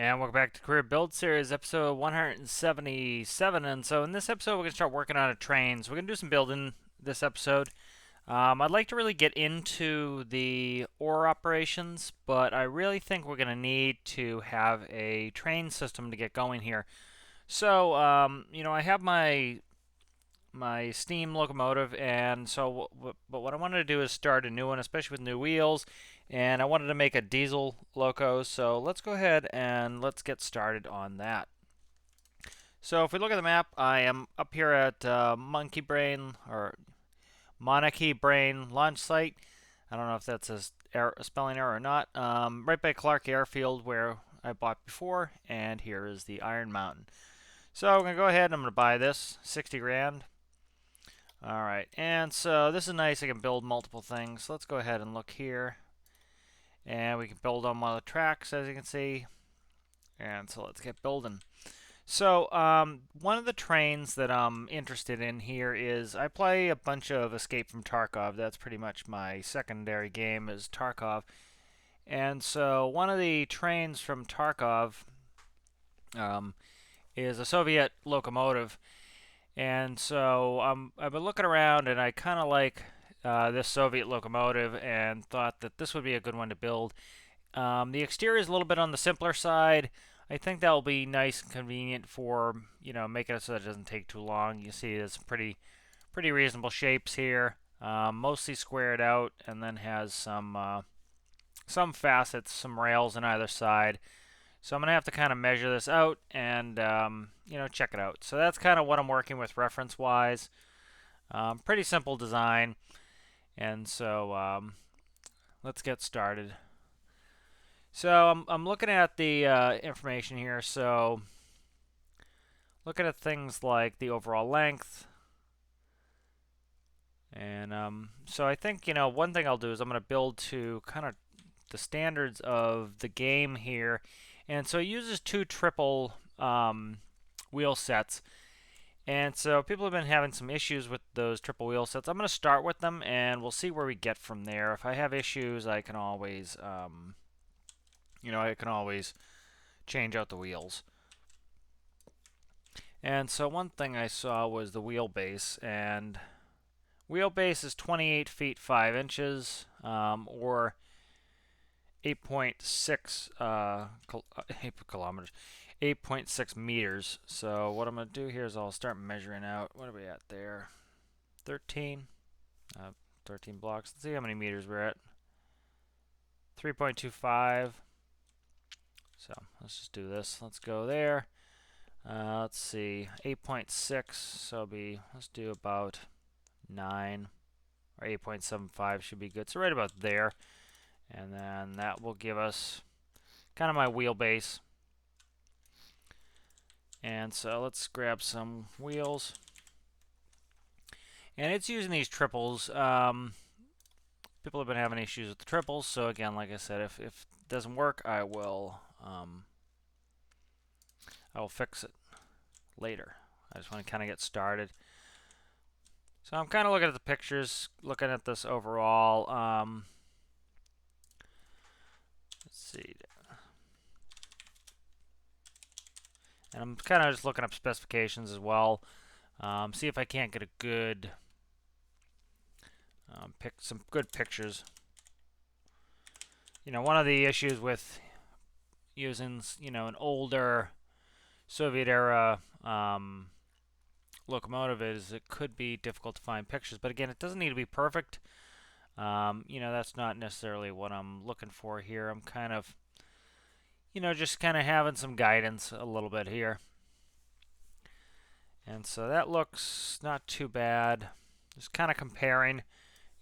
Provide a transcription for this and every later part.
And welcome back to Career Build Series, episode 177. And so in this episode, we're going to start working on a train. So we're going to do some building this episode. I'd like to really get into the ore operations, but I really think we're going to need to have a train system to get going here. So, I have my steam locomotive, and so but what I wanted to do is start a new one, especially with new wheels, and I wanted to make a diesel loco. So let's go ahead and let's get started on that. So if we look at the map, I am up here at Monkey Brain or Monarchy Brain launch site. I don't know if that's a spelling error or not. Right by Clark Airfield where I bought before, and here is the Iron Mountain. So I'm gonna go ahead and I'm gonna buy this 60 grand. All right, and so this is nice. I can build multiple things. So let's go ahead and look here, and we can build on one of the tracks, as you can see. And so let's get building. So one of the trains that I'm interested in here is I play a bunch of Escape from Tarkov. That's pretty much my secondary game is Tarkov. And so one of the trains from Tarkov um, is a Soviet locomotive. And so I've been looking around, and I kind of like this Soviet locomotive, and thought that this would be a good one to build. The exterior is a little bit on the simpler side. I think that will be nice and convenient for making it so that it doesn't take too long. You see, there's pretty reasonable shapes here, mostly squared out, and then has some facets, some rails on either side. So I'm going to have to kind of measure this out and, check it out. So that's kind of what I'm working with reference-wise. Pretty simple design. And so let's get started. So I'm looking at the information here. So looking at things like the overall length. And so I think, one thing I'll do is I'm going to build to kind of the standards of the game here. And so it uses two triple wheel sets. And so people have been having some issues with those triple wheel sets. I'm going to start with them, and we'll see where we get from there. If I have issues, I can always, change out the wheels. And so one thing I saw was the wheelbase, and wheelbase is 28 feet 5 inches, or 8.6 kilometers, 8.6 meters. So what I'm going to do here is I'll start measuring out. What are we at there? 13. 13 blocks. Let's see how many meters we're at. 3.25. So let's just do this. Let's go there. Let's see. 8.6. So let's do about 9 or 8.75 should be good. So right about there. And then that will give us kind of my wheelbase. And so let's grab some wheels. And it's using these triples. People have been having issues with the triples. So again, like I said, if it doesn't work, I will fix it later. I just want to kind of get started. So I'm kind of looking at the pictures, looking at this overall. Let's see. And I'm kind of just looking up specifications as well. See if I can't get a good pick some good pictures. One of the issues with using an older Soviet era locomotive is it could be difficult to find pictures. But again, it doesn't need to be perfect. That's not necessarily what I'm looking for here. I'm kind of just kind of having some guidance a little bit here. And so that looks not too bad. Just kind of comparing,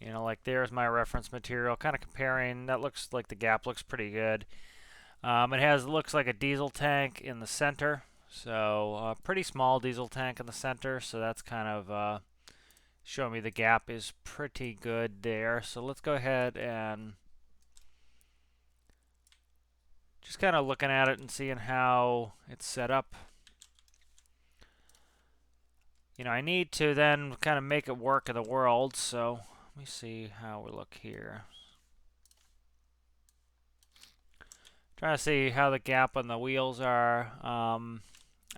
like there's my reference material, kind of comparing. That looks like the gap looks pretty good. It looks like a diesel tank in the center. So a pretty small diesel tank in the center. So that's kind of showing me the gap is pretty good there. So let's go ahead and just kind of looking at it and seeing how it's set up. I need to then kind of make it work in the world. So let me see how we look here. Trying to see how the gap on the wheels are.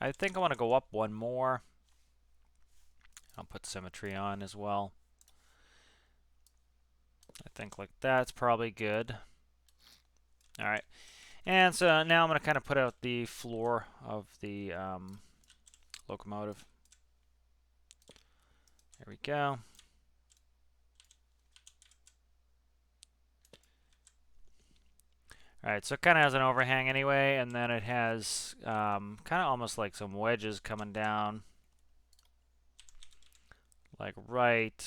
I think I want to go up one more. I'll put symmetry on as well. I think like that's probably good. All right. And so now I'm going to kind of put out the floor of the locomotive. There we go. All right, so it kind of has an overhang anyway, and then it has kind of almost like some wedges coming down, like right.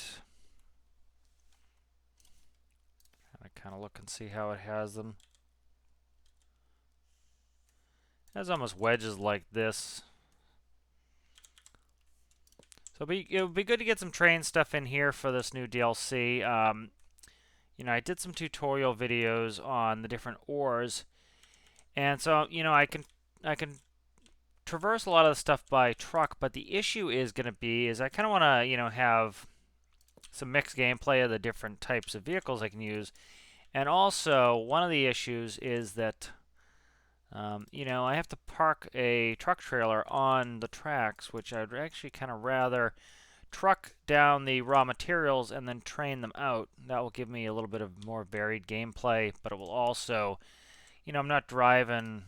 I kind of look and see how it has them. It has almost wedges like this. So it would be good to get some train stuff in here for this new DLC. You know, I did some tutorial videos on the different ores, and so you know I can traverse a lot of the stuff by truck, but the issue is going to be I kind of want to have some mixed gameplay of the different types of vehicles I can use, and also one of the issues is that I have to park a truck trailer on the tracks, which I'd actually kind of rather truck down the raw materials and then train them out. That will give me a little bit of more varied gameplay, but it will also, I'm not driving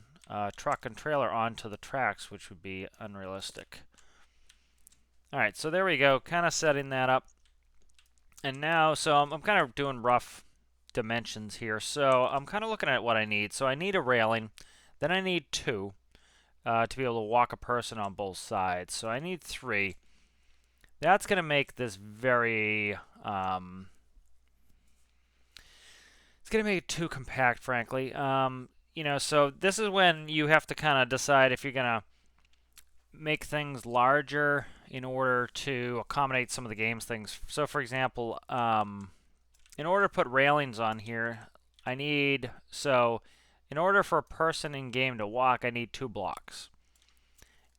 truck and trailer onto the tracks, which would be unrealistic. All right, so there we go, kind of setting that up. And now, so I'm kind of doing rough dimensions here. So I'm kind of looking at what I need. So I need a railing, then I need two to be able to walk a person on both sides. So I need three. That's going to make this very, it's going to make it too compact, frankly. So this is when you have to kind of decide if you're going to make things larger in order to accommodate some of the game's things. So for example, in order to put railings on here, in order for a person in game to walk, I need 2 blocks.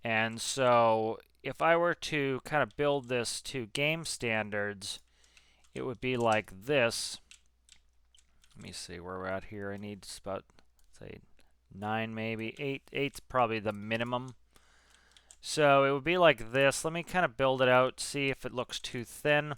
And so if I were to kind of build this to game standards, it would be like this. Let me see where we're at here. I need about, say, 9 maybe. 8. 8's probably the minimum. So it would be like this. Let me kind of build it out, see if it looks too thin.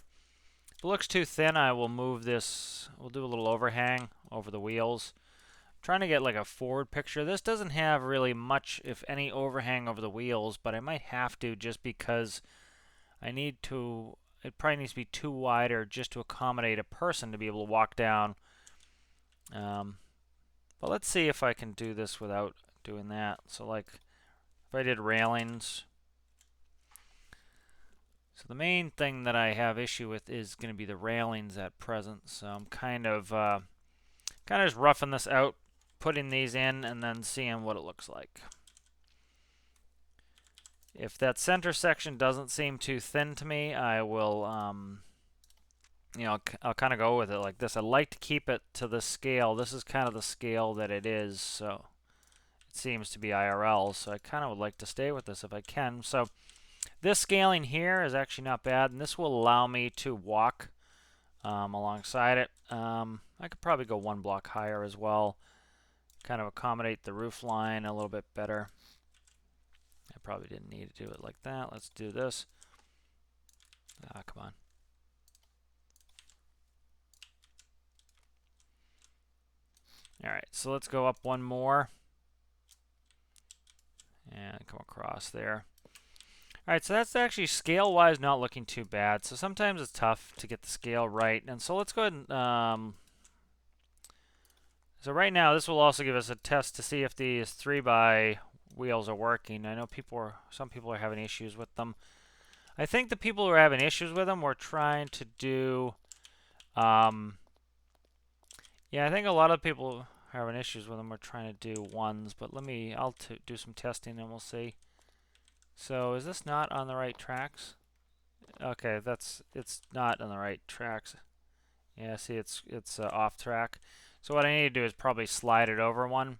If it looks too thin, I will move this. We'll do a little overhang over the wheels. I'm trying to get like a forward picture. This doesn't have really much, if any, overhang over the wheels, but I might have to just because it probably needs to be too wider just to accommodate a person to be able to walk down. But let's see if I can do this without doing that. So like if I did railings. So the main thing that I have issue with is going to be the railings at present. So I'm kind of just roughing this out, putting these in, and then seeing what it looks like. If that center section doesn't seem too thin to me, I will, I'll kind of go with it like this. I like to keep it to the scale. This is kind of the scale that it is, so it seems to be IRL. So I kind of would like to stay with this if I can. So this scaling here is actually not bad, and this will allow me to walk alongside it. I could probably go 1 block higher as well, kind of accommodate the roof line a little bit better. I probably didn't need to do it like that. Let's do this. Come on. All right, so let's go up 1 more and come across there. All right, so that's actually scale-wise not looking too bad. So sometimes it's tough to get the scale right. And so let's go ahead and... so right now, this will also give us a test to see if these 3x wheels are working. I know some people are having issues with them. I think the people who are having issues with them were trying to do... yeah, I think a lot of people having issues with them are trying to do ones. But I'll do some testing and we'll see. So is this not on the right tracks? Okay, it's not on the right tracks. Yeah, see, it's off track. So what I need to do is probably slide it over one.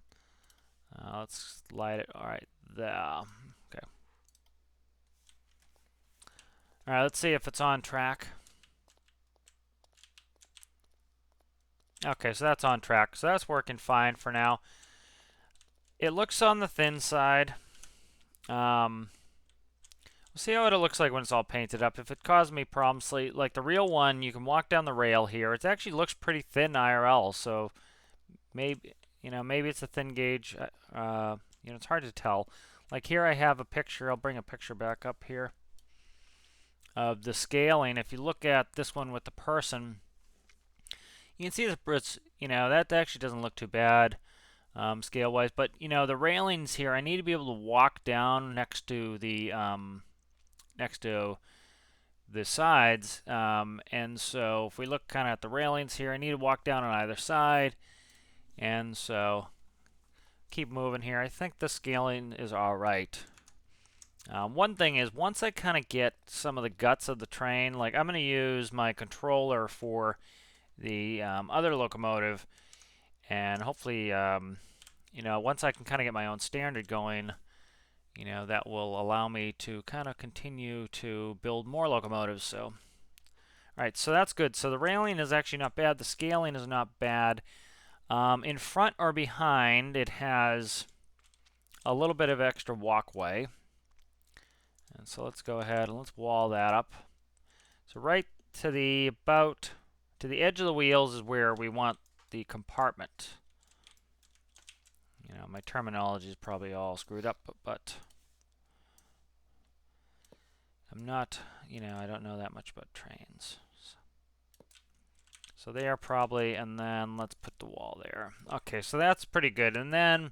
Let's slide it. All right, there. Okay. All right, let's see if it's on track. Okay, so that's on track. So that's working fine for now. It looks on the thin side. We'll see how it looks like when it's all painted up. If it caused me problems, like the real one, you can walk down the rail here. It actually looks pretty thin IRL, so maybe maybe it's a thin gauge. It's hard to tell. Like here, I have a picture. I'll bring a picture back up here of the scaling. If you look at this one with the person, you can see it's that actually doesn't look too bad. Scale-wise, but the railings here, I need to be able to walk down next to the sides, and so if we look kind of at the railings here, I need to walk down on either side, and so keep moving here. I think the scaling is all right. One thing is, once I kind of get some of the guts of the train, like I'm going to use my controller for the other locomotive, and hopefully once I can kind of get my own standard going, that will allow me to kind of continue to build more locomotives. So, all right, so that's good. So the railing is actually not bad. The scaling is not bad. In front or behind, it has a little bit of extra walkway. And so let's go ahead and let's wall that up. So right to the edge of the wheels is where we want the compartment. My terminology is probably all screwed up, but I'm not, I don't know that much about trains. So they are probably, and then let's put the wall there. Okay, so that's pretty good. And then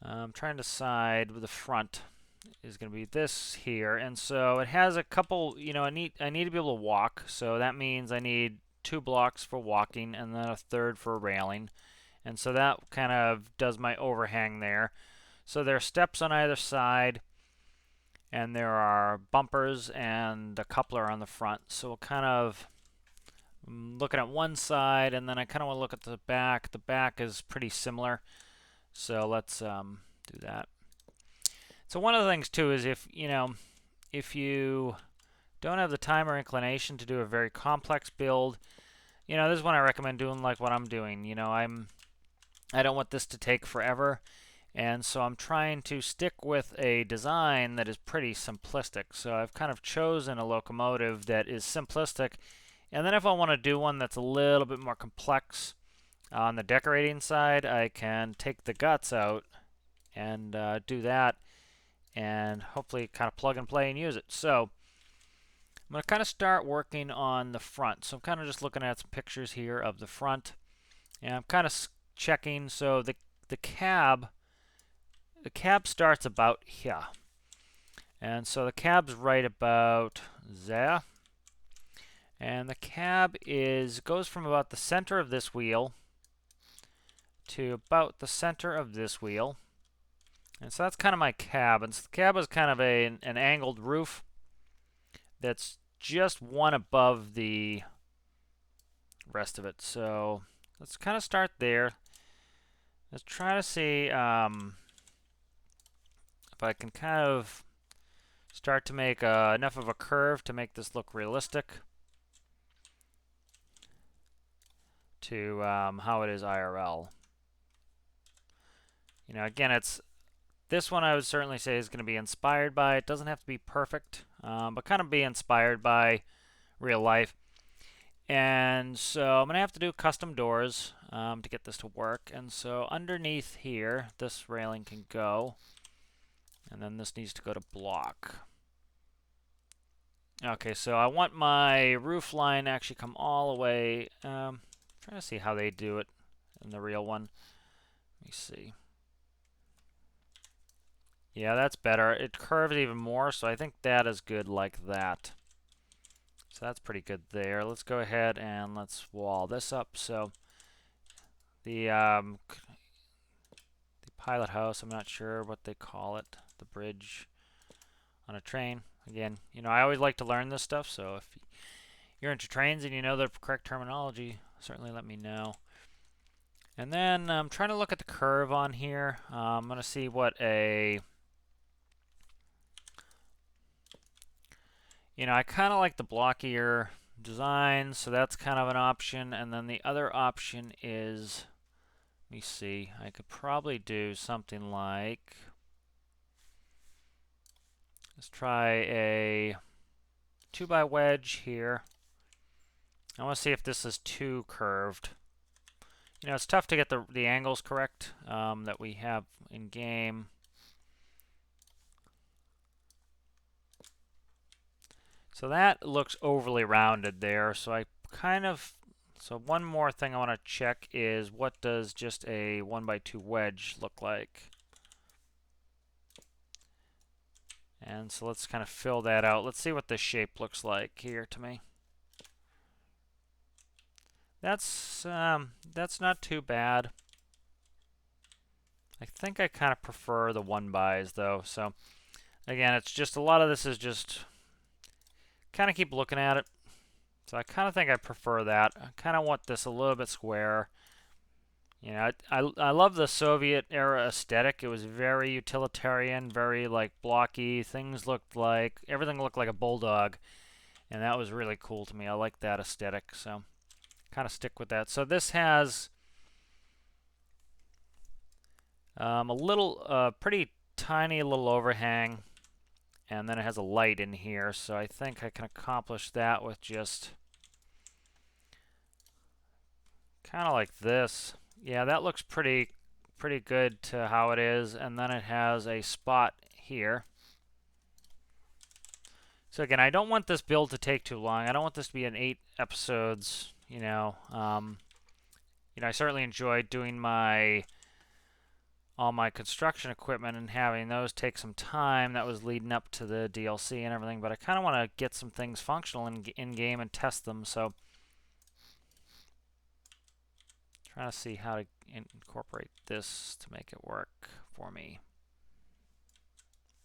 I'm trying to decide with the front is going to be this here. And so it has a couple, I need to be able to walk. So that means I need 2 blocks for walking and then a third for railing. And so that kind of does my overhang there. So there are steps on either side, and there are bumpers and a coupler on the front. So we'll kind of looking at one side, and then I kind of want to look at the back. The back is pretty similar, so let's do that. So one of the things too is if you don't have the time or inclination to do a very complex build, this is when I recommend doing like what I'm doing. I don't want this to take forever, and so I'm trying to stick with a design that is pretty simplistic. So I've kind of chosen a locomotive that is simplistic, and then if I want to do one that's a little bit more complex on the decorating side, I can take the guts out and do that, and hopefully kind of plug and play and use it. So I'm going to kind of start working on the front. So I'm kind of just looking at some pictures here of the front, and I'm kind of checking. So the cab starts about here, and so the cab's right about there, and the cab goes from about the center of this wheel to about the center of this wheel, and so that's kind of my cab. And so the cab is kind of an angled roof that's just one above the rest of it. So let's kind of start there. Let's try to see if I can kind of start to make enough of a curve to make this look realistic to how it is IRL. Again, this one I would certainly say is going to be inspired by. It doesn't have to be perfect, but kind of be inspired by real life. And so I'm going to have to do custom doors to get this to work. And so underneath here, this railing can go. And then this needs to go to block. Okay, so I want my roof line to actually come all the way. Trying to see how they do it in the real one. Let me see. Yeah, that's better. It curves even more, so I think that is good like that. So that's pretty good there. Let's go ahead and let's wall this up. So the pilot house, I'm not sure what they call it, the bridge on a train. Again, I always like to learn this stuff, so if you're into trains and you know the correct terminology, certainly let me know. And then I'm trying to look at the curve on here. I'm going to see what I kind of like the blockier design, so that's kind of an option. And then the other option is Let me see. I could probably do something like, let's try a 2x wedge here. I want to see if this is too curved. You know, it's tough to get the angles correct that we have in game. So that looks overly rounded there. So one more thing I want to check is, what does just a 1x2 wedge look like? And so let's kind of fill that out. Let's see what the shape looks like here to me. That's not too bad. I think I kind of prefer the 1x's though. So again, it's just a lot of this is just kind of keep looking at it. So I kind of think I prefer that. I kind of want this a little bit square. You know, I love the Soviet era aesthetic. It was very utilitarian, very like blocky. Everything looked like a bulldog, and that was really cool to me. I like that aesthetic, so kind of stick with that. So this has pretty tiny little overhang, and then it has a light in here. So I think I can accomplish that with just kind of like this. Yeah, that looks pretty good to how it is. And then it has a spot here. So again, I don't want this build to take too long. I don't want this to be an 8 episodes, you know. I certainly enjoyed doing all my construction equipment and having those take some time. That was leading up to the DLC and everything, but I kind of want to get some things functional in game and test them. So trying to see how to incorporate this to make it work for me.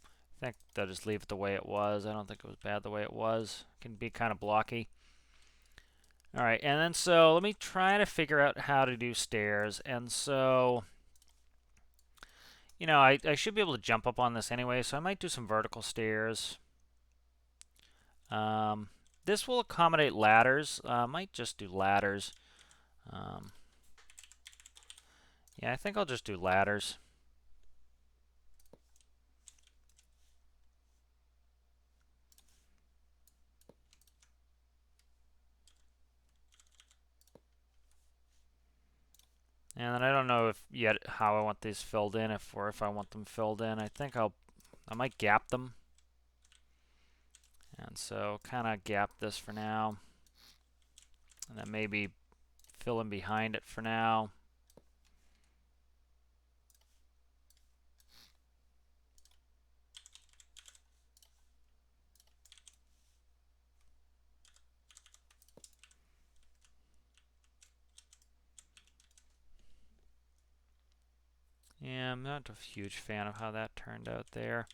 I think they'll just leave it the way it was. I don't think it was bad the way it was. It can be kind of blocky. All right, and then so let me try to figure out how to do stairs. And so, you know, I should be able to jump up on this anyway, so I might do some vertical stairs. This will accommodate ladders. I might just do ladders. Yeah, I think I'll just do ladders. And then I don't know yet how I want these filled in, if I want them filled in. I think I might gap them. And so kind of gap this for now. And then maybe fill in behind it for now. Yeah, I'm not a huge fan of how that turned out there.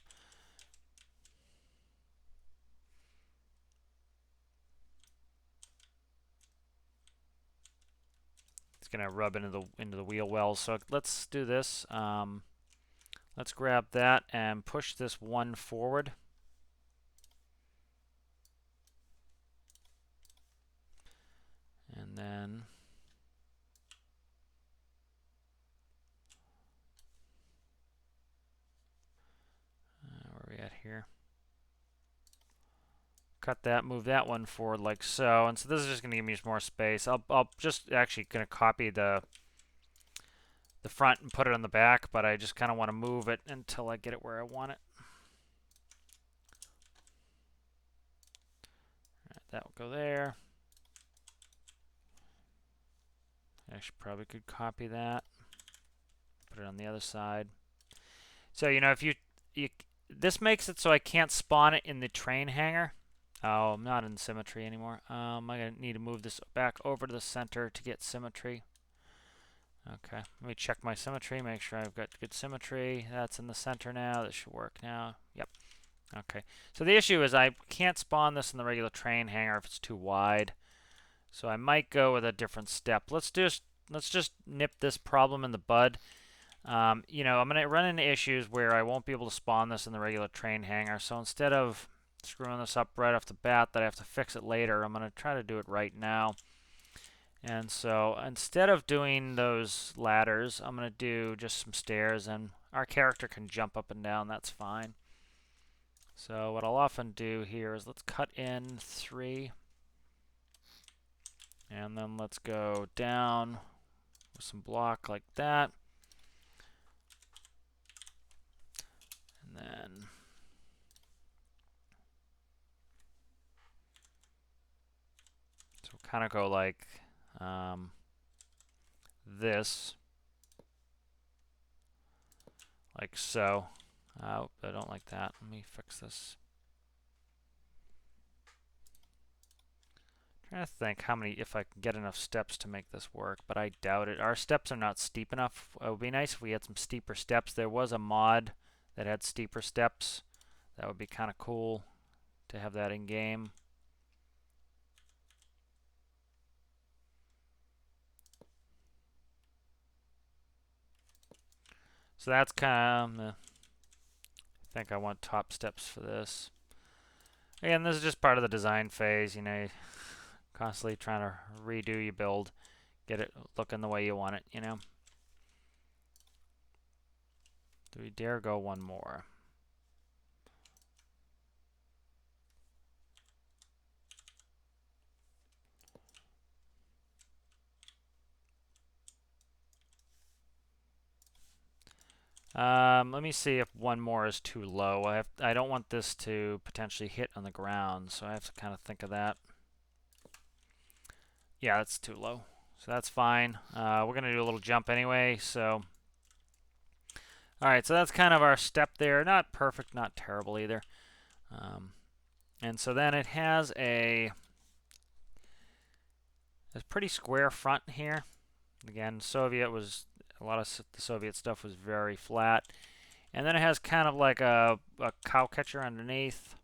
It's gonna rub into the wheel wells. So let's do this. Let's grab that and push this one forward. And then where are we at here? Cut that, move that one forward like so. And so this is just going to give me more space. I'll just actually going to copy the front and put it on the back, but I just kind of want to move it until I get it where I want it. Right, that will go there. I actually probably could copy that, put it on the other side. So, you know, this makes it so I can't spawn it in the train hangar. Oh, I'm not in symmetry anymore. I'm going to need to move this back over to the center to get symmetry. Okay, let me check my symmetry, make sure I've got good symmetry. That's in the center now. This should work now. Yep. Okay, so the issue is I can't spawn this in the regular train hangar if it's too wide. So I might go with a different step. Let's just nip this problem in the bud. You know, I'm going to run into issues where I won't be able to spawn this in the regular train hangar. So instead of screwing this up right off the bat that I have to fix it later, I'm going to try to do it right now. And so instead of doing those ladders, I'm going to do just some stairs, and our character can jump up and down. That's fine. So what I'll often do here is let's cut in 3. And then let's go down with some block like that. And then so we'll kind of go like this, like so. Oh, I don't like that. Let me fix this. Trying to think how many, if I can get enough steps to make this work, but I doubt it. Our steps are not steep enough. It would be nice if we had some steeper steps. There was a mod that had steeper steps. That would be kind of cool to have that in game. So that's kind of, I think I want top steps for this. Again, this is just part of the design phase, you know, constantly trying to redo your build, get it looking the way you want it, you know. Do we dare go one more? Let me see if one more is too low. I don't want this to potentially hit on the ground, so I have to kind of think of that. Yeah, that's too low. So that's fine. We're going to do a little jump anyway, so... Alright, so that's kind of our step there. Not perfect, not terrible either. And so then it has a pretty square front here. Again, Soviet was... A lot of the Soviet stuff was very flat. And then it has kind of like a cow catcher underneath.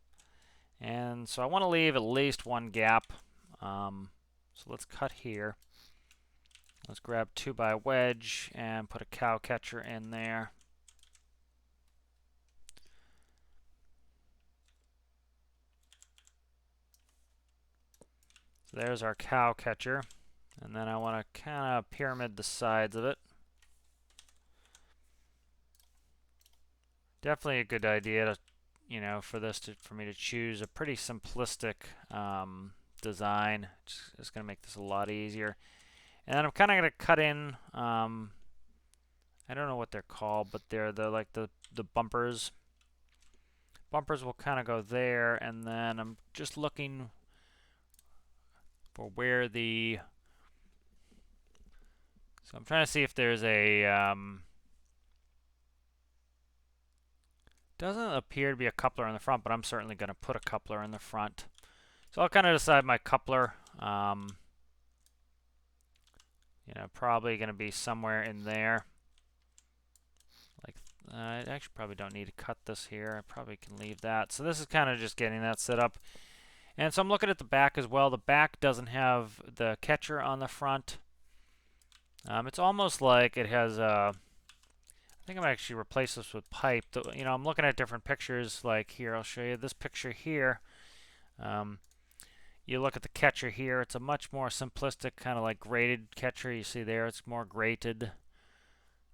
And so I want to leave at least one gap. So let's cut here. Let's grab 2x wedge and put a cow catcher in there. So there's our cow catcher. And then I want to kind of pyramid the sides of it. Definitely a good idea to, you know, for me to choose a pretty simplistic design. It's going to make this a lot easier. And then I'm kind of going to cut in. I don't know what they're called, but they're like the bumpers. Bumpers will kind of go there, and then I'm just looking for where the. So I'm trying to see if there's a. Doesn't appear to be a coupler in the front, but I'm certainly going to put a coupler in the front. So I'll kind of decide my coupler. You know, probably going to be somewhere in there. Like, I actually probably don't need to cut this here. I probably can leave that. So this is kind of just getting that set up. And so I'm looking at the back as well. The back doesn't have the catcher on the front. It's almost like it has a... I think I'm actually replace this with pipe. You know, I'm looking at different pictures. Like here, I'll show you this picture here. You look at the catcher here. It's a much more simplistic kind of like grated catcher. You see there, it's more grated.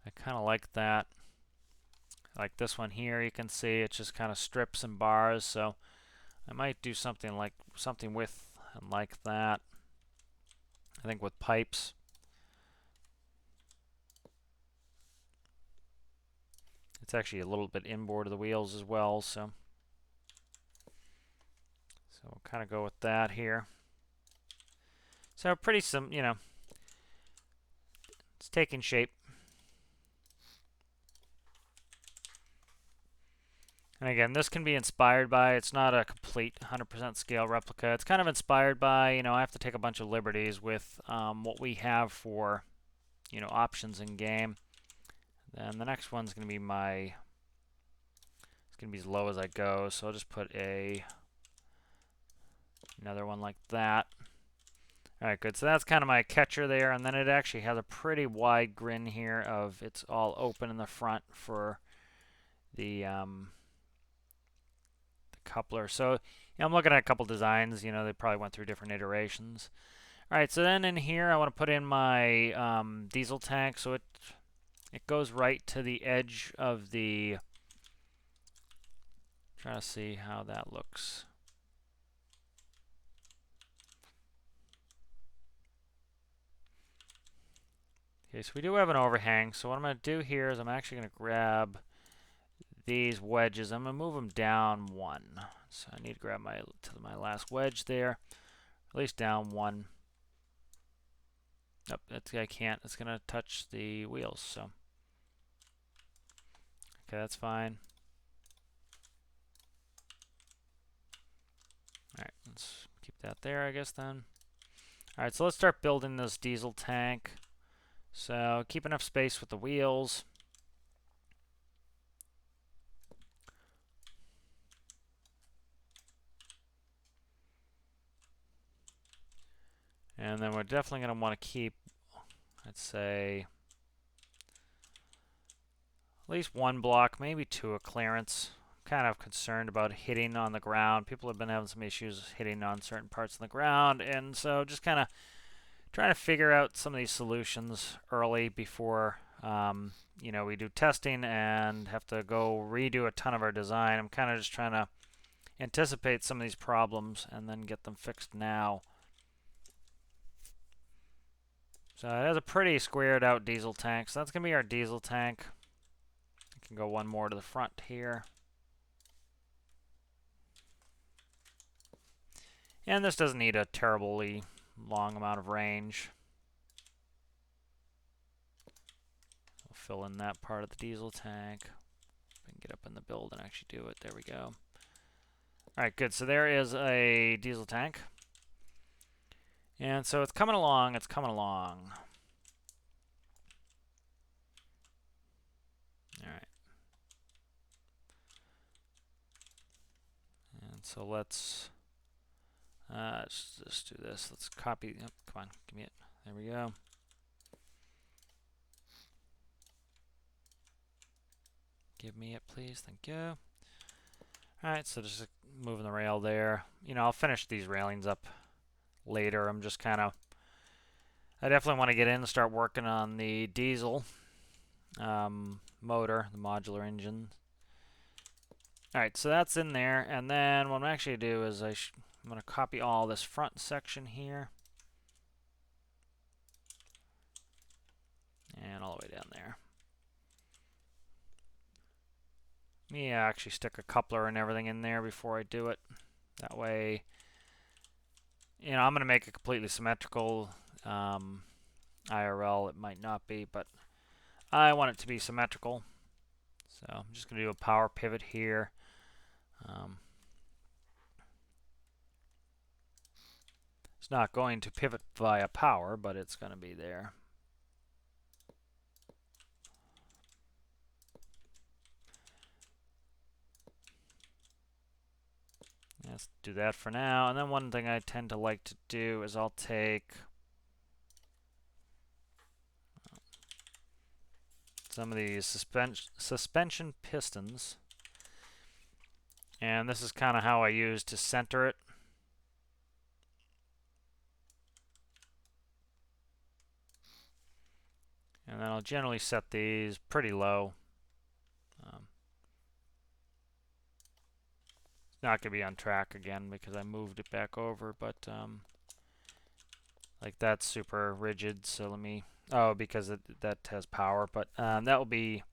I kind of like that. Like this one here, you can see it's just kind of strips and bars. So I might do something with and like that. I think with pipes. It's actually a little bit inboard of the wheels as well, so we'll kind of go with that here. So pretty you know, it's taking shape. And again, this can be inspired by, it's not a complete 100% scale replica. It's kind of inspired by, you know, I have to take a bunch of liberties with what we have for, you know, options in game. Then the next one's going to be it's going to be as low as I go. So I'll just put another one like that. All right, good. So that's kind of my catcher there. And then it actually has a pretty wide grin here of it's all open in the front for the coupler. So, you know, I'm looking at a couple designs. You know, they probably went through different iterations. Alright, so then in here I want to put in my diesel tank, so it goes right to the edge of the... Trying to see how that looks. Okay, so we do have an overhang, so what I'm going to do here is I'm actually going to grab these wedges. I'm going to move them down one. So I need to grab my last wedge there, at least down one. Nope, I can't. It's going to touch the wheels, so. Okay, that's fine. Alright, let's keep that there, I guess, then. Alright, so let's start building this diesel tank. So keep enough space with the wheels. And then we're definitely going to want to keep, I'd say, at least one block, maybe two of clearance. I'm kind of concerned about hitting on the ground. People have been having some issues hitting on certain parts of the ground, and so just kind of trying to figure out some of these solutions early before we do testing and have to go redo a ton of our design. I'm kind of just trying to anticipate some of these problems and then get them fixed now. So it has a pretty squared out diesel tank. So that's going to be our diesel tank. I can go one more to the front here. And this doesn't need a terribly long amount of range. We'll fill in that part of the diesel tank. We can get up in the build and actually do it. There we go. Alright, good. So there is a diesel tank. And so it's coming along. It's coming along. Alright. And so let's just do this. Let's copy. Oh, come on, give me it. There we go. Give me it, please. Thank you. Alright, so just moving the rail there. I'll finish these railings up later. I'm just kind of... I definitely want to get in and start working on the diesel motor, the modular engine. Alright, so that's in there. And then what I'm actually going to do is I'm going to copy all this front section here. And all the way down there. Let me actually stick a coupler and everything in there before I do it. That way, I'm going to make it completely symmetrical. IRL, it might not be, but I want it to be symmetrical. So I'm just going to do a power pivot here. It's not going to pivot via power, but it's going to be there. Let's do that for now. And then one thing I tend to like to do is I'll take some of these suspension pistons. And this is kind of how I use to center it. And then I'll generally set these pretty low. It's not going to be on track again because I moved it back over, but like that's super rigid, so let me... Oh, because that has power, but that will be...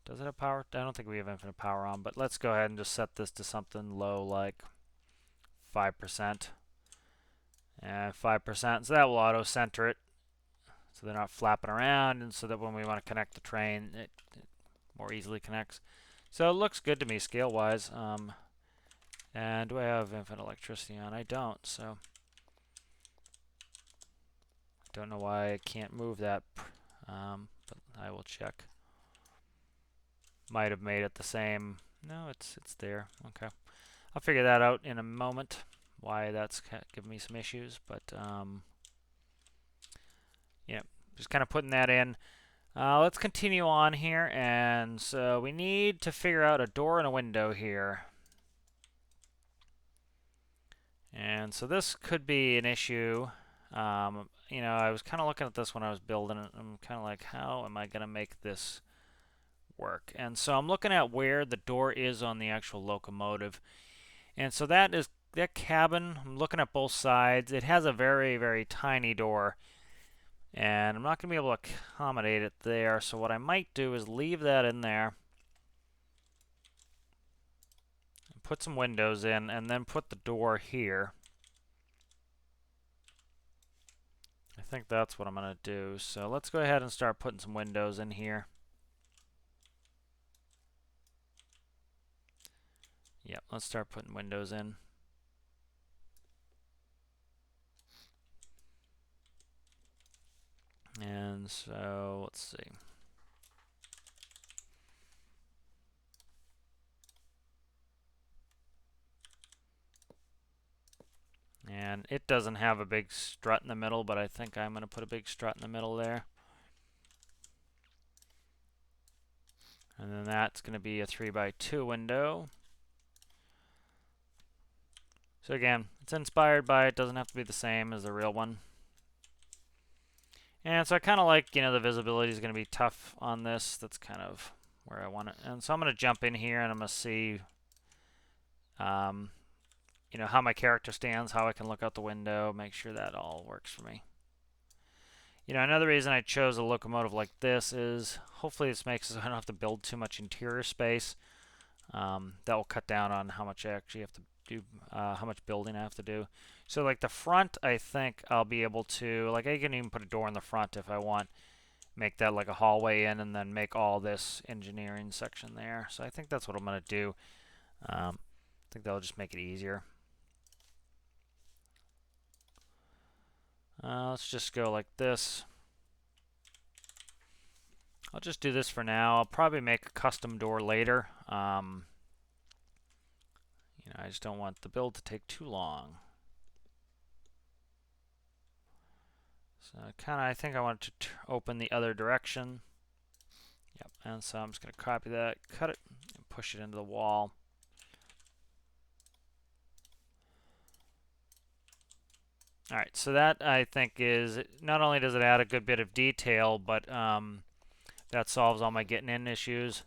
Does it have power? I don't think we have infinite power on, but let's go ahead and just set this to something low, like 5%. And 5%, so that will auto-center it, so they're not flapping around, and so that when we want to connect the train, it more easily connects. So it looks good to me scale-wise. And do I have infinite electricity on? I don't, so I don't know why I can't move that, but I will check. Might have made it the same. No, it's there. Okay, I'll figure that out in a moment. Why that's giving me some issues, but yeah, just kind of putting that in. Let's continue on here, and so we need to figure out a door and a window here. And so this could be an issue. You know, I was kind of looking at this when I was building it. I'm kind of like, how am I going to make this work? And so I'm looking at where the door is on the actual locomotive. And so that is that cabin. I'm looking at both sides. It has a very, very tiny door. And I'm not going to be able to accommodate it there. So what I might do is leave that in there. Put some windows in, and then put the door here. I think that's what I'm going to do. So let's go ahead and start putting some windows in here. Yep, let's start putting windows in. And so, let's see. And it doesn't have a big strut in the middle, but I think I'm going to put a big strut in the middle there. And then that's going to be a 3x2 window. So again, it's inspired by it, doesn't have to be the same as the real one. And so I kind of like, you know, the visibility is going to be tough on this. That's kind of where I want it. And so I'm going to jump in here and I'm going to see, you know, how my character stands, how I can look out the window, make sure that all works for me. You know, another reason I chose a locomotive like this is hopefully this makes it so I don't have to build too much interior space. That will cut down on how much I actually have to do, how much building I have to do. So like the front, I think I'll be able to, like I can even put a door in the front if I want. Make that like a hallway in and then make all this engineering section there. So I think that's what I'm going to do. I think that'll just make it easier. Let's just go like this. I'll just do this for now. I'll probably make a custom door later. You know, I just don't want the build to take too long. So I think I want to open the other direction. Yep, and so I'm just going to copy that, cut it, and push it into the wall. Alright, so that I think is, not only does it add a good bit of detail, but that solves all my getting in issues.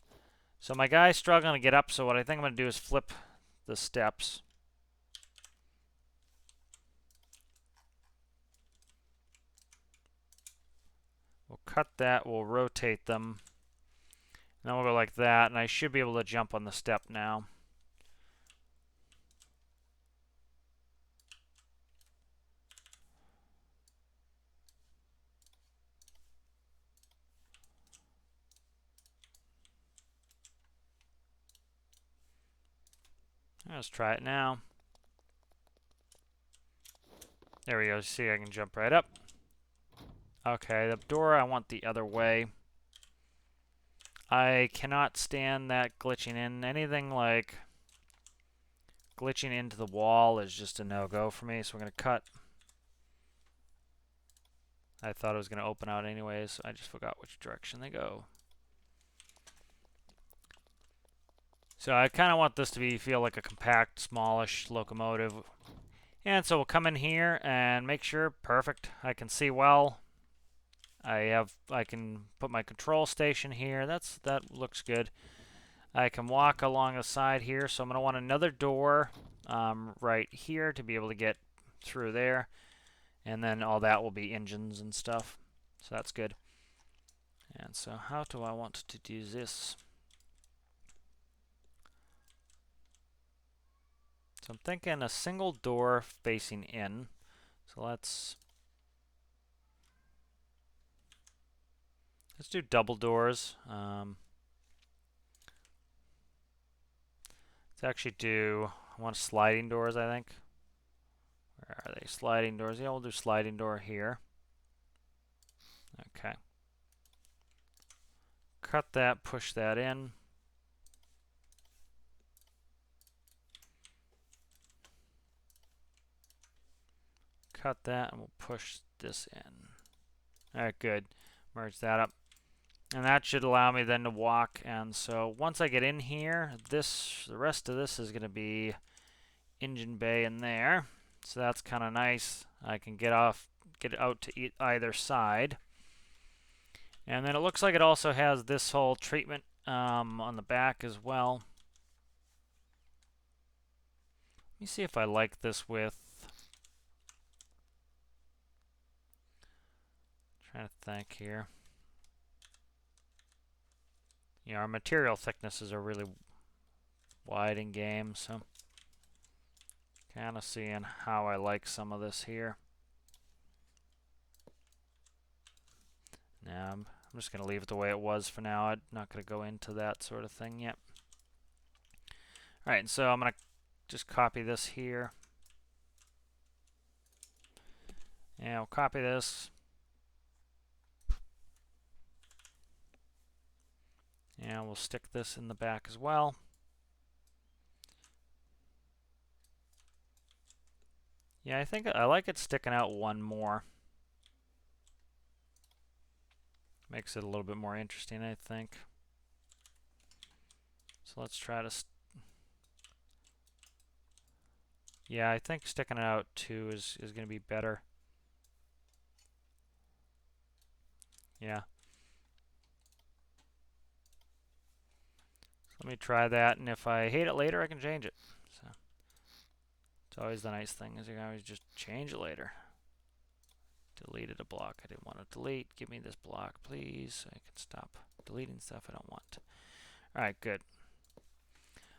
So my guy's struggling to get up, so what I think I'm going to do is flip the steps. We'll cut that, we'll rotate them. And then we'll go like that, and I should be able to jump on the step now. Let's try it now. There we go. See, I can jump right up. Okay, the door I want the other way. I cannot stand that glitching in. Anything like glitching into the wall is just a no-go for me, so we're going to cut. I thought it was going to open out anyways, so I just forgot which direction they go. So I kind of want this to feel like a compact, smallish locomotive. And so we'll come in here and make sure, perfect, I can see well. I can put my control station here. That looks good. I can walk along the side here, so I'm going to want another door right here to be able to get through there. And then all that will be engines and stuff. So that's good. And so how do I want to do this? So I'm thinking a single door facing in. So let's do double doors. Let's actually I want sliding doors, I think. Where are they? Sliding doors. Yeah, we'll do sliding door here. Okay. Cut that, push that in. Cut that, and we'll push this in. Alright, good. Merge that up. And that should allow me then to walk. And so once I get in here, the rest of this is going to be engine bay in there. So that's kind of nice. I can get get it out to either side. And then it looks like it also has this whole treatment on the back as well. Let me see if I like this width. Trying to think here. You know, our material thicknesses are really wide in game, so kind of seeing how I like some of this here. Now I'm just going to leave it the way it was for now. I'm not going to go into that sort of thing yet. Alright, so I'm going to just copy this here. And I'll copy this. And we'll stick this in the back as well. Yeah, I think I like it sticking out one more. Makes it a little bit more interesting, I think. So let's try to... Yeah, I think sticking it out two is going to be better. Yeah. So let me try that, and if I hate it later, I can change it. So it's always the nice thing, is you can always just change it later. Deleted a block I didn't want to delete. Give me this block, please, so I can stop deleting stuff I don't want. Alright, good.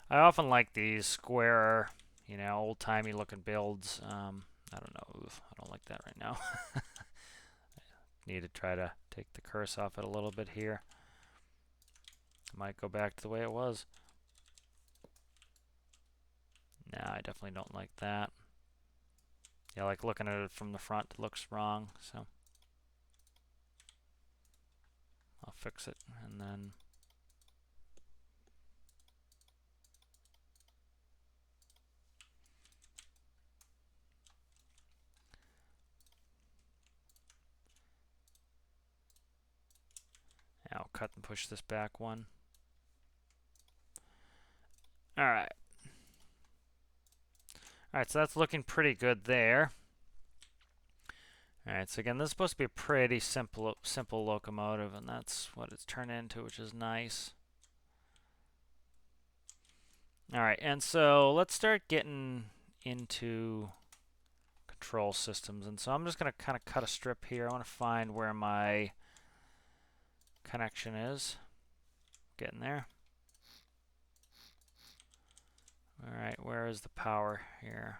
I often like these square, you know, old-timey looking builds. I don't know. Oof, I don't like that right now. I need to try to take the curse off it a little bit here. Might go back to the way it was. No, I definitely don't like that. Yeah, like looking at it from the front, it looks wrong, so I'll fix it, and then I'll cut and push this back one. Alright. Alright, so that's looking pretty good there. Alright, so again, this is supposed to be a pretty simple locomotive, and that's what it's turned into, which is nice. Alright, and so let's start getting into control systems. And so I'm just going to kind of cut a strip here. I want to find where my connection is. Getting there. Alright, where is the power here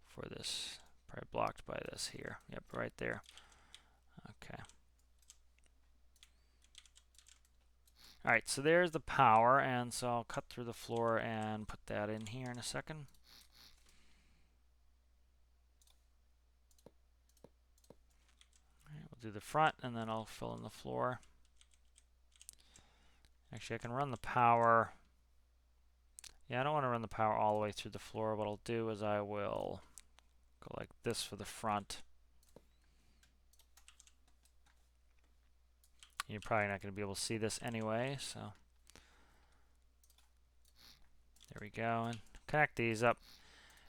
for this? Probably blocked by this here. Yep, right there. Okay. Alright, so there's the power, and so I'll cut through the floor and put that in here in a second. Alright, we'll do the front, and then I'll fill in the floor. Actually, I can run the power. Yeah, I don't want to run the power all the way through the floor. What I'll do is I will go like this for the front. You're probably not going to be able to see this anyway, so there we go, and connect these up.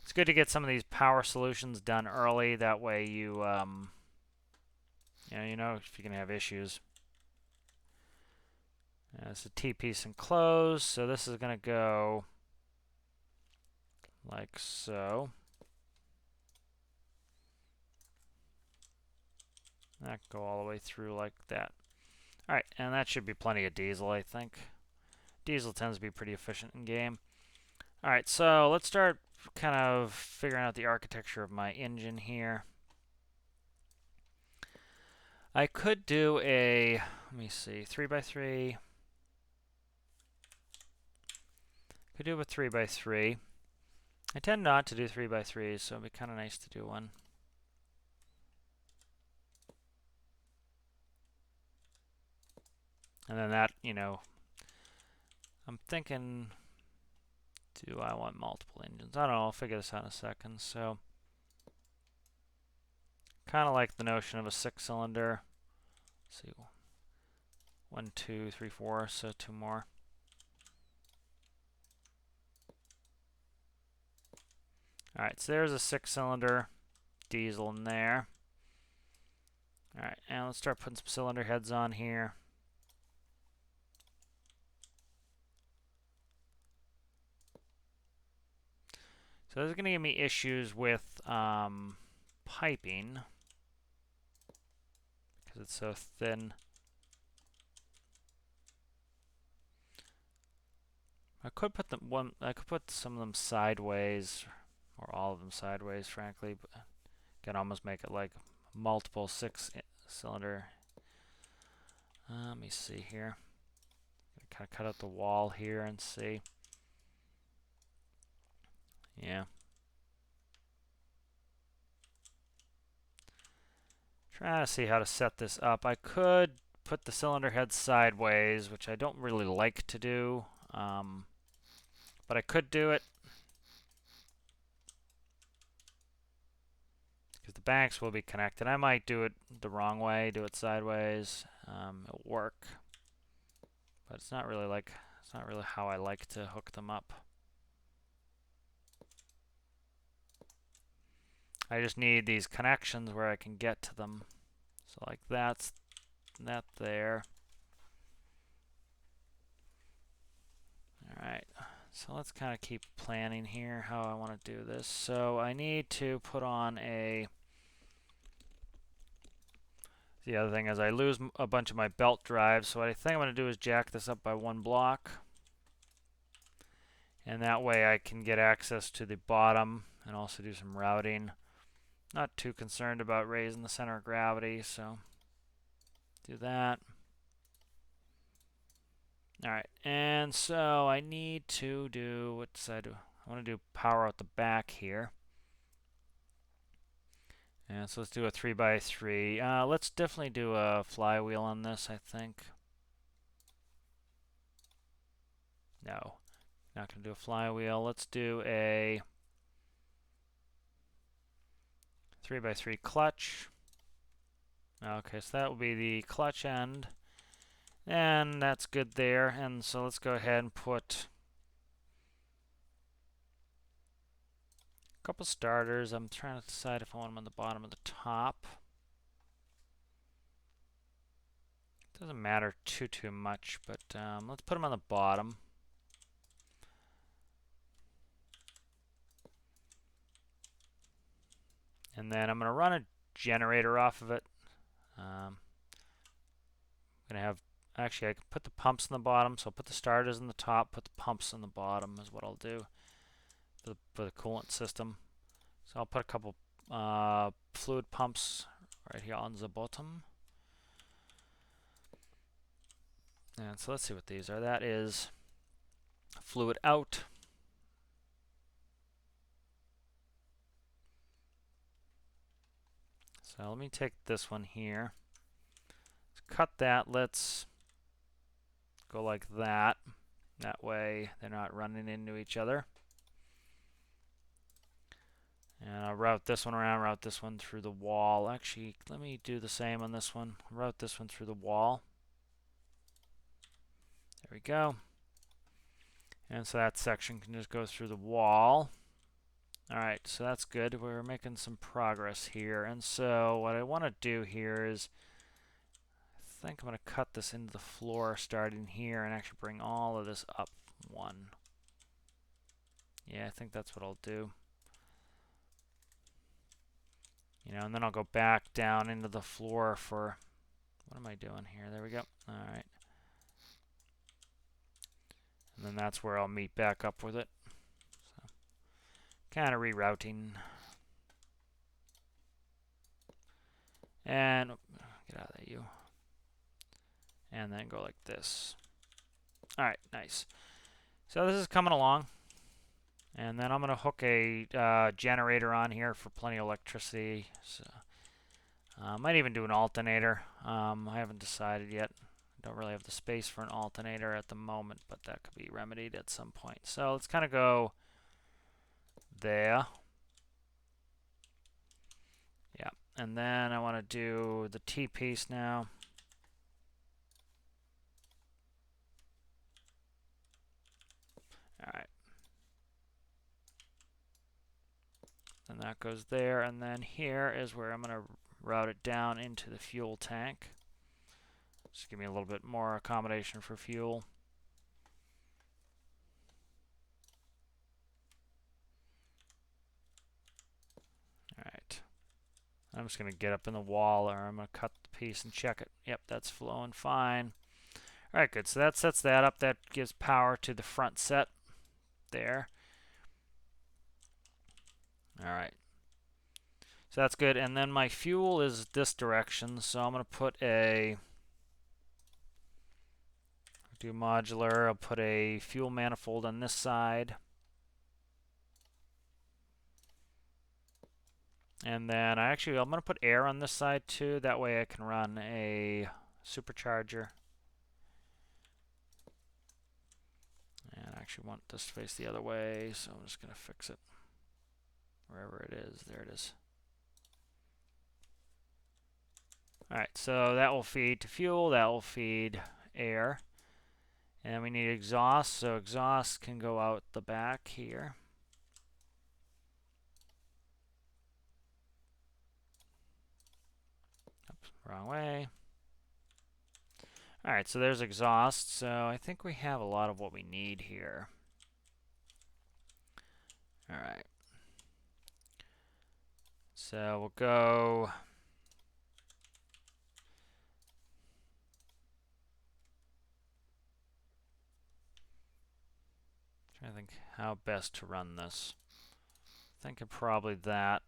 It's good to get some of these power solutions done early. That way you know if you're going to have issues. It's a T-piece enclosed, so this is going to go like so. That can go all the way through like that. Alright, and that should be plenty of diesel, I think. Diesel tends to be pretty efficient in game. Alright, so let's start kind of figuring out the architecture of my engine here. I could do a, let me see, 3x3. Could do a 3x3. I tend not to do 3x3s, so it'd be kind of nice to do one. And then that, you know, I'm thinking, do I want multiple engines? I don't know, I'll figure this out in a second. So, kind of like the notion of a 6-cylinder. Let's see, 1, 2, 3, 4, so 2 more. Alright, so there's a 6-cylinder diesel in there. Alright, and let's start putting some cylinder heads on here. So this is going to give me issues with piping because it's so thin. I could put some of them sideways, or all of them sideways, frankly, but I can almost make it like multiple 6-cylinder. Let me see here. Kind of cut out the wall here and see. Yeah. Trying to see how to set this up. I could put the cylinder head sideways, which I don't really like to do, but I could do it because the banks will be connected. I might do it the wrong way, do it sideways. It'll work, but it's not really how I like to hook them up. I just need these connections where I can get to them. So like that's that there. Alright, so let's kind of keep planning here how I want to do this. So I need to put on a... The other thing is I lose a bunch of my belt drives, so what I think I'm going to do is jack this up by 1 block. And that way I can get access to the bottom and also do some routing. Not too concerned about raising the center of gravity, so do that. Alright, and so I need to do, what does I do? I want to do power out the back here. And so let's do a 3x3. Let's definitely do a flywheel on this, I think. No, not going to do a flywheel. Let's do a 3x3 clutch. Okay, so that will be the clutch end. And that's good there. And so let's go ahead and put a couple starters. I'm trying to decide if I want them on the bottom or the top. Doesn't matter too much, but let's put them on the bottom. And then I'm going to run a generator off of it. I'm going to have, actually I can put the pumps in the bottom, so I'll put the starters in the top, put the pumps in the bottom is what I'll do for the coolant system. So I'll put a couple fluid pumps right here on the bottom. And so let's see what these are. That is fluid out. So let me take this one here. Let's cut that. Let's go like that. That way they're not running into each other. And I'll route this one around, route this one through the wall. Actually, let me do the same on this one. Route this one through the wall. There we go. And so that section can just go through the wall. Alright, so that's good. We're making some progress here. And so what I want to do here is, I think I'm going to cut this into the floor starting here and actually bring all of this up one. Yeah, I think that's what I'll do. You know, and then I'll go back down into the floor for, what am I doing here? There we go. Alright. And then that's where I'll meet back up with it. So, kind of rerouting. And, get out of there, you. And then go like this. Alright, nice. So this is coming along. And then I'm going to hook a generator on here for plenty of electricity. So, might even do an alternator. I haven't decided yet. Don't really have the space for an alternator at the moment, but that could be remedied at some point. So let's kind of go there. Yeah, and then I want to do the T-piece now. All right. And that goes there, and then here is where I'm going to route it down into the fuel tank. Just give me a little bit more accommodation for fuel. Alright. I'm just going to get up in the wall, or I'm going to cut the piece and check it. Yep, that's flowing fine. Alright, good. So that sets that up. That gives power to the front set there. Alright. So that's good. And then my fuel is this direction. So I'm going to put a... do modular. I'll put a fuel manifold on this side. And then I'm going to put air on this side too. That way I can run a supercharger. And I actually want this to face the other way, so I'm just going to fix it. Wherever it is, there it is. Alright, so that will feed to fuel, that will feed air. And we need exhaust, so exhaust can go out the back here. Oops, wrong way. Alright, so there's exhaust, so I think we have a lot of what we need here. Alright. So we'll go... trying to think how best to run this. Thinking probably that.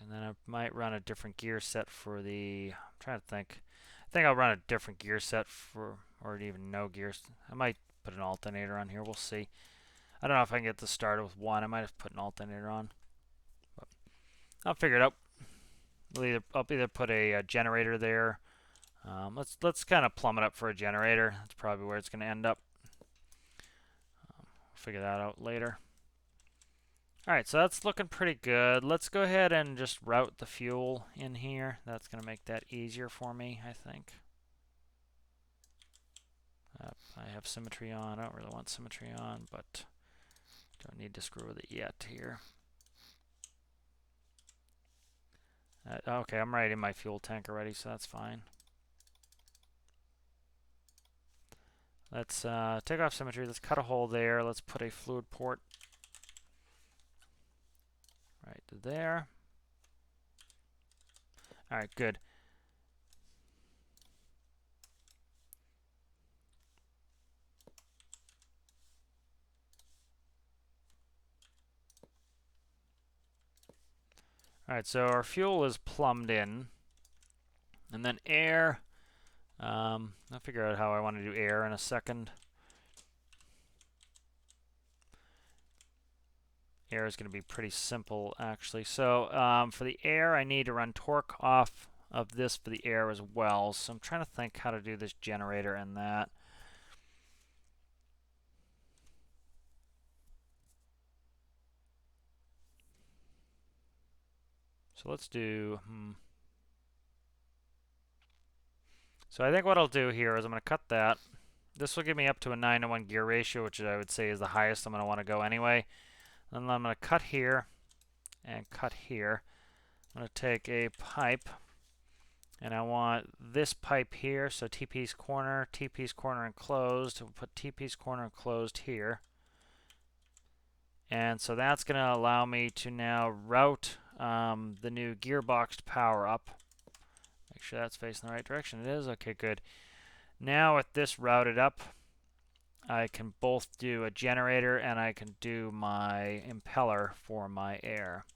And then I might run a different gear set for the... I'm trying to think. I think I'll run a different gear set for... or even no gears. I might put an alternator on here. We'll see. I don't know if I can get this started with one. I might have put an alternator on. But I'll figure it out. I'll either put a generator there. Let's kind of plumb it up for a generator. That's probably where it's going to end up. We'll figure that out later. Alright, so that's looking pretty good. Let's go ahead and just route the fuel in here. That's going to make that easier for me, I think. I have symmetry on. I don't really want symmetry on, but don't need to screw with it yet here. Okay, I'm right in my fuel tank already, so that's fine. Let's take off symmetry. Let's cut a hole there. Let's put a fluid port right to there. Alright, good. Alright, so our fuel is plumbed in. And then air. I'll figure out how I want to do air in a second. Air is going to be pretty simple, actually. So for the air, I need to run torque off of this for the air as well. So I'm trying to think how to do this generator and that. So let's do... So I think what I'll do here is I'm going to cut that. This will give me up to a 9-to-1 gear ratio, which I would say is the highest I'm going to want to go anyway. Then I'm going to cut here and cut here. I'm going to take a pipe, and I want this pipe here, so T-piece corner enclosed. We'll put T-piece corner enclosed here. And so that's going to allow me to now route the new gearbox to power up. Make sure that's facing the right direction. It is. Okay, good. Now with this routed up, I can both do a generator and I can do my impeller for my air.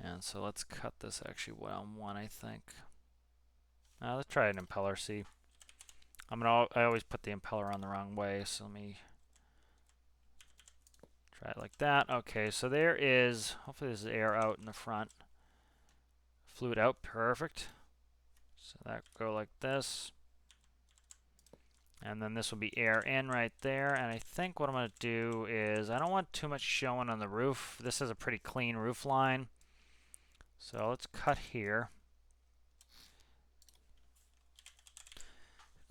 And so let's cut this actually on one, I think. Let's try an impeller, see. I always put the impeller on the wrong way, so let me try it like that. Okay, so there is, hopefully this is air out in the front. Fluid out, perfect. So that go like this. And then this will be air in right there. And I think what I'm going to do is, I don't want too much showing on the roof. This is a pretty clean roof line. So let's cut here.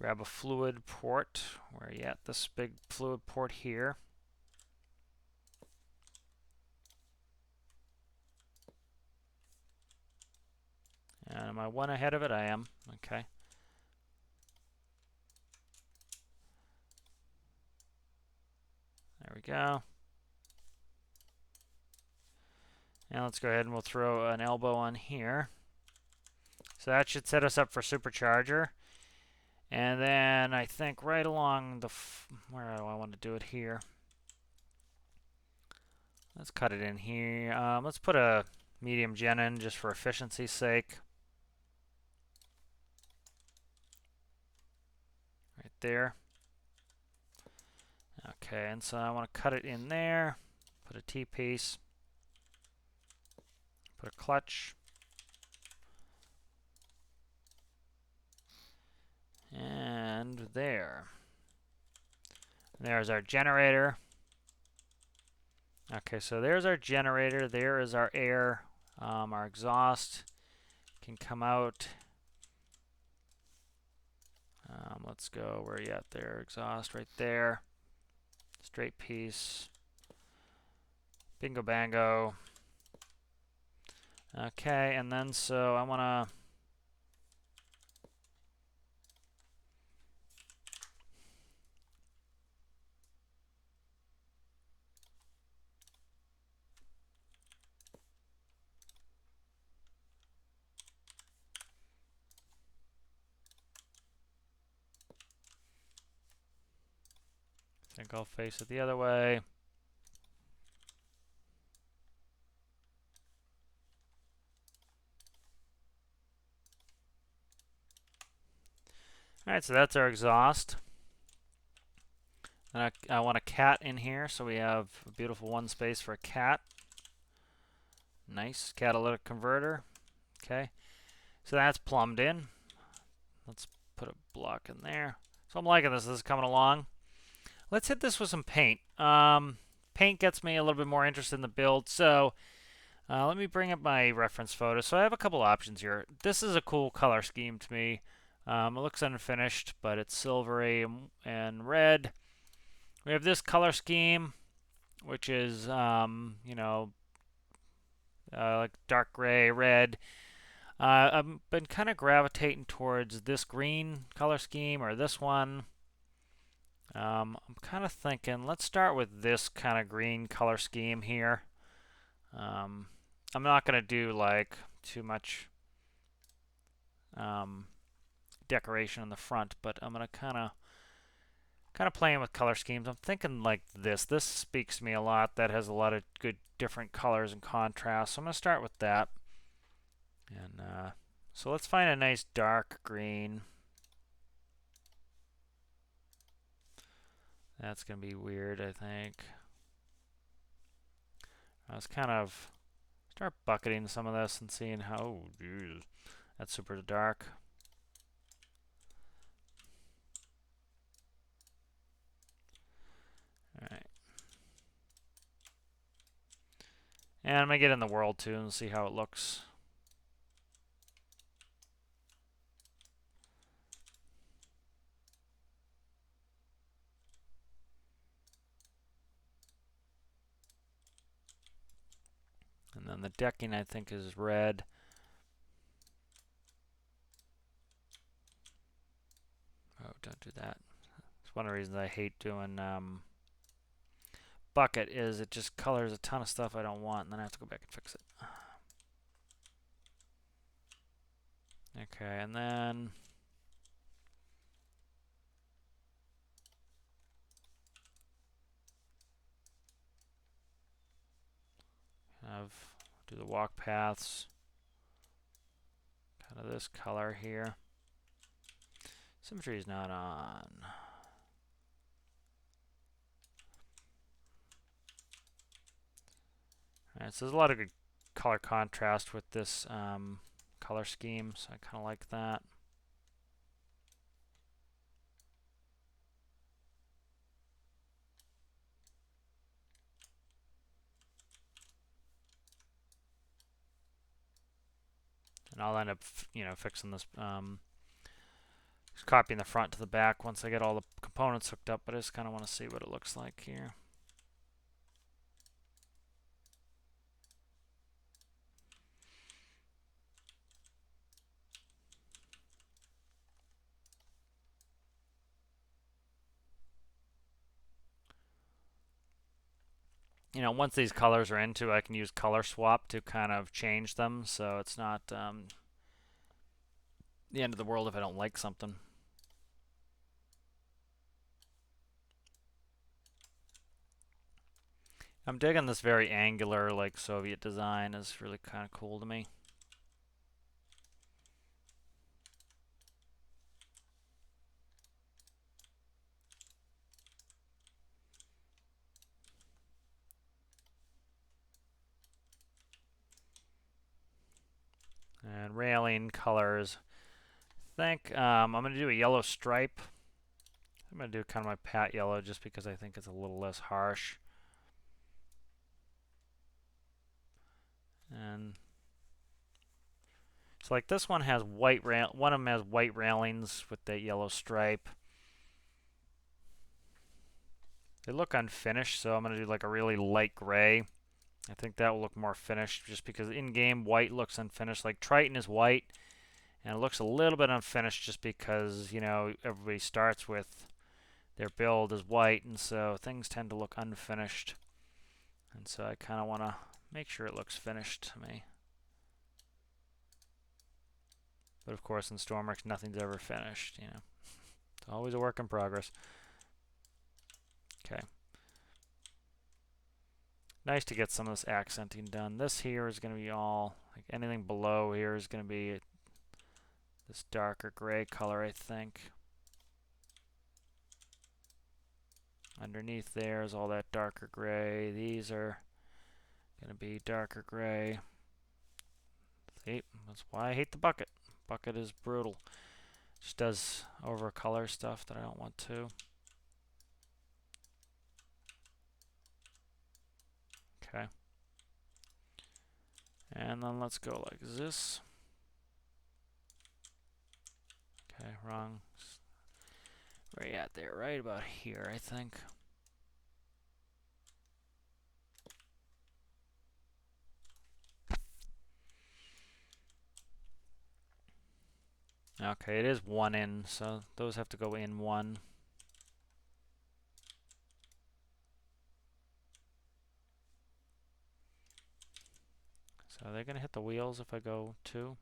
grab a fluid port. Where are you at? This big fluid port here. And am I one ahead of it? I am. Okay. There we go. Now let's go ahead and we'll throw an elbow on here. So that should set us up for supercharger. And then I think right along the, where do I want to do it here? Let's cut it in here. Let's put a medium gen in just for efficiency's sake. Right there. Okay, and so I want to cut it in there. Put a T-piece. Put a clutch. And there. And there's our generator. Okay, so there's our generator. There is our air. Our exhaust can come out. Let's go. Where are you at there? Exhaust right there. Straight piece. Bingo bango. Okay, and then so I want to think I'll face it the other way. Alright, so that's our exhaust. And I want a cat in here, so we have a beautiful one space for a cat. Nice catalytic converter. Okay, so that's plumbed in. Let's put a block in there. So I'm liking this. This is coming along. Let's hit this with some paint. Paint gets me a little bit more interested in the build. So let me bring up my reference photo. So I have a couple options here. This is a cool color scheme to me. It looks unfinished, but it's silvery and red. We have this color scheme, which is, you know, like dark gray, red. I've been kind of gravitating towards this green color scheme or this one. I'm kind of thinking, let's start with this kind of green color scheme here. I'm not going to do like too much decoration in the front, but I'm going to kind of playing with color schemes. I'm thinking like this. This speaks to me a lot. That has a lot of good different colors and contrast. So I'm going to start with that. And so let's find a nice dark green. That's going to be weird, I think. I was kind of start bucketing some of this and seeing how, oh, geez, that's super dark. Alright. And I'm going to get in the world too and see how it looks. And then the decking, I think, is red. Oh, don't do that. It's one of the reasons I hate doing bucket is it just colors a ton of stuff I don't want, and then I have to go back and fix it. Okay, and then do the walk paths. Kind of this color here. Symmetry is not on. Alright, so there's a lot of good color contrast with this color scheme, so I kind of like that. And I'll end up, fixing this Just copying the front to the back once I get all the components hooked up, but I just kind of want to see what it looks like here. You know, once these colors are into, I can use color swap to kind of change them, so it's not the end of the world if I don't like something. I'm digging this very angular, like Soviet design is really kind of cool to me. And railing colors. I think I'm going to do a yellow stripe. I'm going to do kind of my pat yellow just because I think it's a little less harsh. And so like this one has white one of them has white railings with that yellow stripe. They look unfinished, so I'm going to do like a really light gray. I think that will look more finished just because in-game white looks unfinished. Like Triton is white, and it looks a little bit unfinished just because, you know, everybody starts with their build is white, and so things tend to look unfinished. And so I kind of want to make sure it looks finished to me. But of course, in Stormworks, nothing's ever finished, you know. It's always a work in progress. Okay. Nice to get some of this accenting done. This here is going to be all, like anything below here is going to be this darker gray color, I think. Underneath there is all that darker gray. These are going to be darker gray. See, that's why I hate the bucket. Bucket is brutal. Just does over color stuff that I don't want to. Okay. And then let's go like this. Okay, wrong. Where are you at there? Right about here, I think. Okay, it is one in, so those have to go in one. So are they going to hit the wheels if I go two?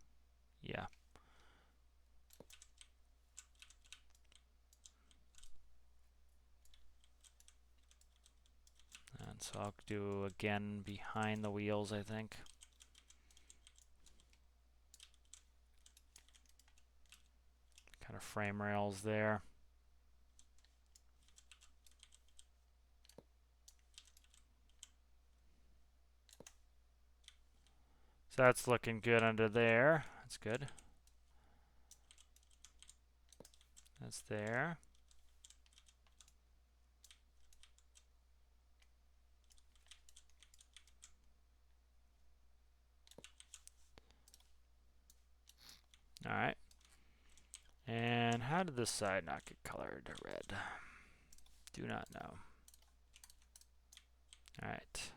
Yeah. And so I'll do again behind the wheels, I think. Kind of frame rails there. So that's looking good under there. That's good. That's there. All right. And how did this side not get colored red? Do not know. All right.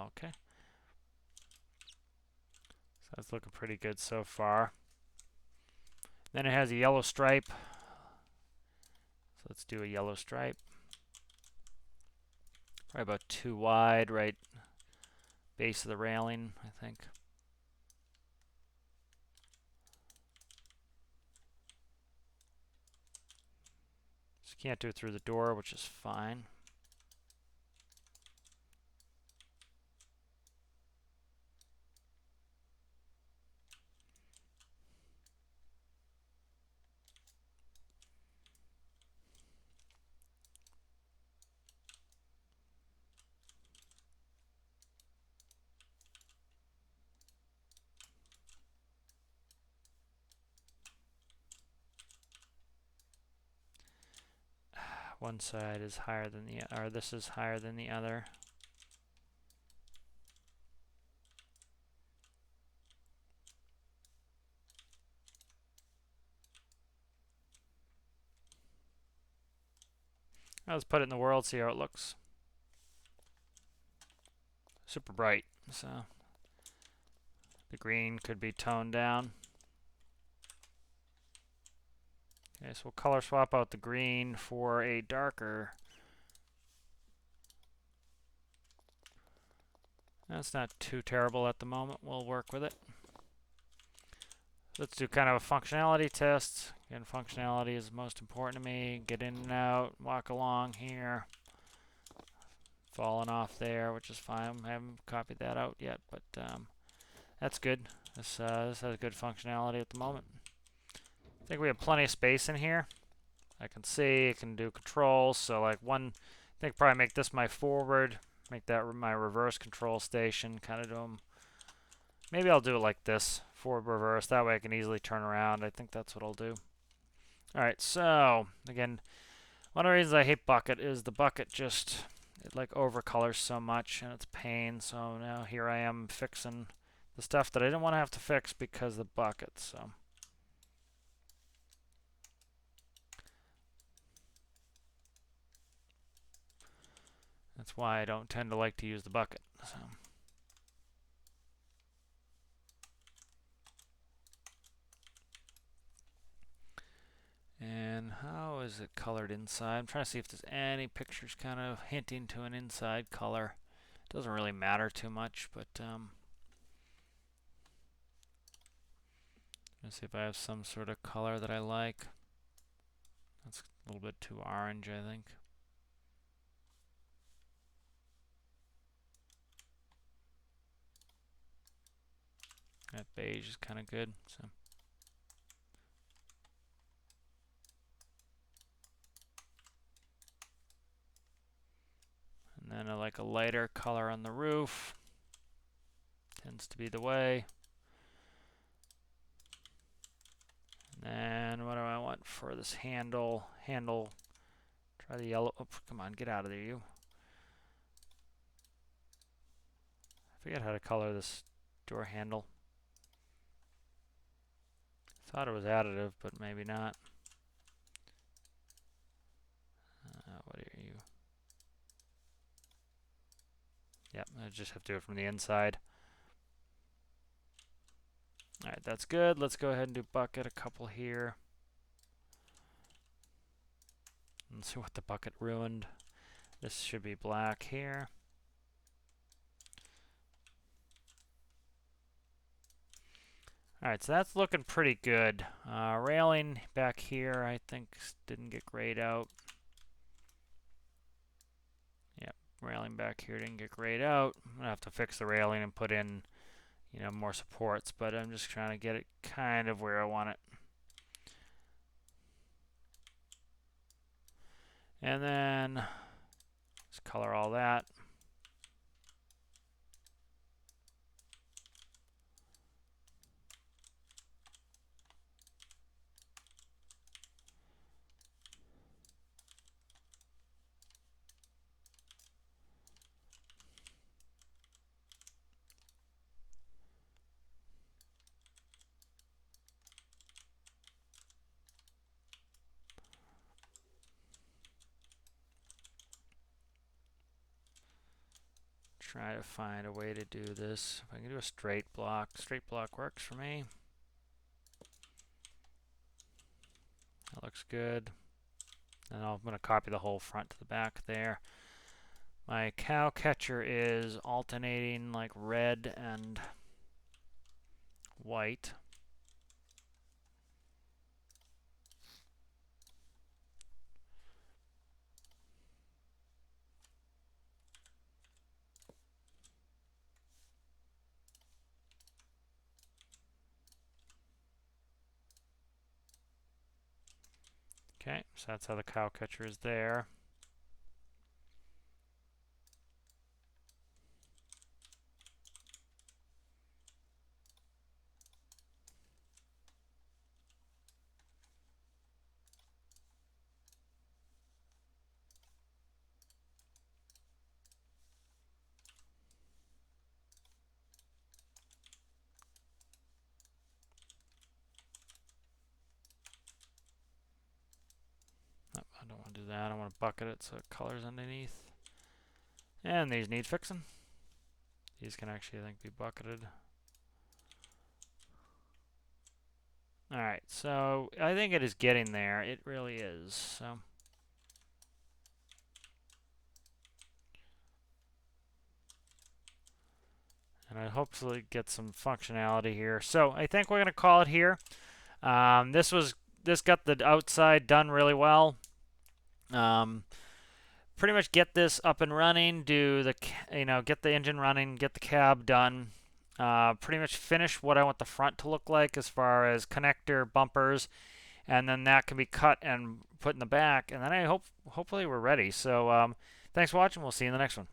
Okay. So that's looking pretty good so far. Then it has a yellow stripe. So let's do a yellow stripe. Probably about 2 wide, right base of the railing, I think. So you can't do it through the door, which is fine. One side is higher than the other, or this is higher than the other. Let's put it in the world, see how it looks. Super bright, so the green could be toned down. Okay, so we'll color swap out the green for a darker. That's not too terrible at the moment. We'll work with it. Let's do kind of a functionality test. Again, functionality is most important to me. Get in and out, walk along here. Falling off there, which is fine. I haven't copied that out yet, but that's good. This has good functionality at the moment. I think we have plenty of space in here. I can see, I can do controls. So like one, I think probably make this my forward, make that my reverse control station, kind of do them. Maybe I'll do it like this, forward, reverse. That way I can easily turn around. I think that's what I'll do. All right, so again, one of the reasons I hate bucket is the bucket just, it like overcolors so much and it's pain. So now here I am fixing the stuff that I didn't want to have to fix because of the bucket. So that's why I don't tend to like to use the bucket. So. And how is it colored inside? I'm trying to see if there's any pictures kind of hinting to an inside color. It doesn't really matter too much, but let's see if I have some sort of color that I like. That's a little bit too orange, I think. That beige is kind of good. So. And then I like a lighter color on the roof. Tends to be the way. And then what do I want for this handle? Handle. Try the yellow. Oh, come on, get out of there, you. I forget how to color this door handle. Thought it was additive, but maybe not. What are you? Yep, I just have to do it from the inside. Alright, that's good. Let's go ahead and do bucket, a couple here. Let's see what the bucket ruined. This should be black here. Alright, so that's looking pretty good. Railing back here, I think, didn't get grayed out. Yep, railing back here didn't get grayed out. I'm going to have to fix the railing and put in, you know, more supports, but I'm just trying to get it kind of where I want it. And then let's color all that. Try to find a way to do this. If I can do a straight block works for me. That looks good. And I'm going to copy the whole front to the back there. My cow catcher is alternating like red and white. Okay, so that's how the cow catcher is there. Oh, I don't I'll do that. I want to bucket it so it colors underneath. And these need fixing. These can actually, I think, be bucketed. Alright, so I think it is getting there. It really is. So. And I hopefully get some functionality here. So I think we're going to call it here. This got the outside done really well. Pretty much get this up and running. Get the engine running. Get the cab done. Pretty much finish what I want the front to look like as far as connector, bumpers, and then that can be cut and put in the back. And then hopefully we're ready. So thanks for watching. We'll see you in the next one.